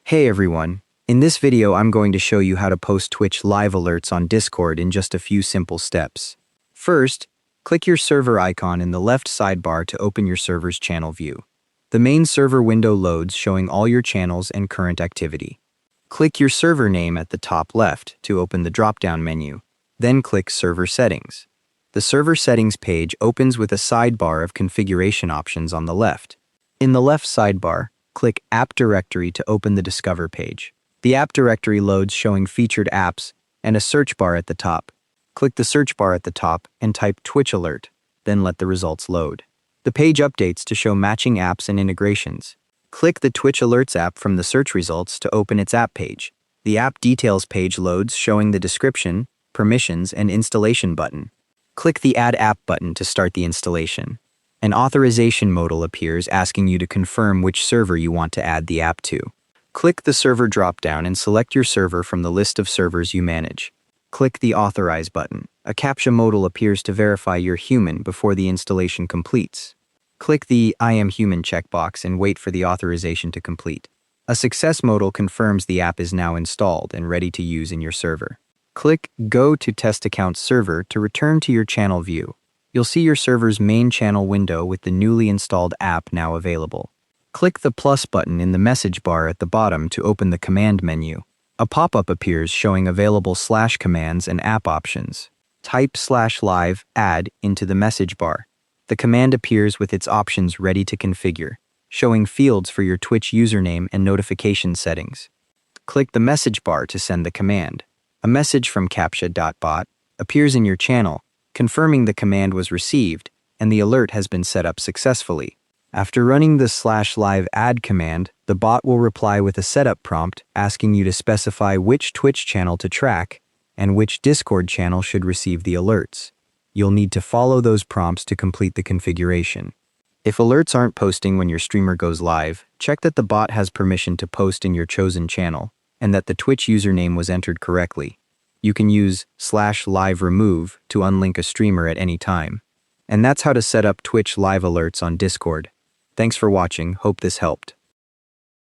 Hey everyone, in this video I'm going to show you how to post Twitch live alerts on Discord in just a few simple steps. First, click your server icon in the left sidebar to open your server's channel view. The main server window loads showing all your channels and current activity. Click your server name at the top left to open the drop-down menu, then click Server Settings. The Server Settings page opens with a sidebar of configuration options on the left. In the left sidebar, click App Directory to open the Discover page. The app directory loads showing featured apps and a search bar at the top. Click the search bar at the top and type Twitch Alert, then let the results load. The page updates to show matching apps and integrations. Click the Twitch Alerts app from the search results to open its app page. The app details page loads showing the description, permissions, and installation button. Click the Add App button to start the installation. An authorization modal appears asking you to confirm which server you want to add the app to. Click the server drop-down and select your server from the list of servers you manage. Click the Authorize button. A CAPTCHA modal appears to verify you're human before the installation completes. Click the I am human checkbox and wait for the authorization to complete. A success modal confirms the app is now installed and ready to use in your server. Click Go to Test Account Server to return to your channel view. You'll see your server's main channel window with the newly installed app now available. Click the plus button in the message bar at the bottom to open the command menu. A pop-up appears showing available / commands and app options. Type /live add into the message bar. The command appears with its options ready to configure, showing fields for your Twitch username and notification settings. Click the message bar to send the command. A message from CAPTCHA.bot appears in your channel, confirming the command was received and the alert has been set up successfully. After running the /live add command, the bot will reply with a setup prompt asking you to specify which Twitch channel to track and which Discord channel should receive the alerts. You'll need to follow those prompts to complete the configuration. If alerts aren't posting when your streamer goes live, check that the bot has permission to post in your chosen channel and that the Twitch username was entered correctly. You can use /live remove to unlink a streamer at any time. And that's how to set up Twitch live alerts on Discord. Thanks for watching, hope this helped.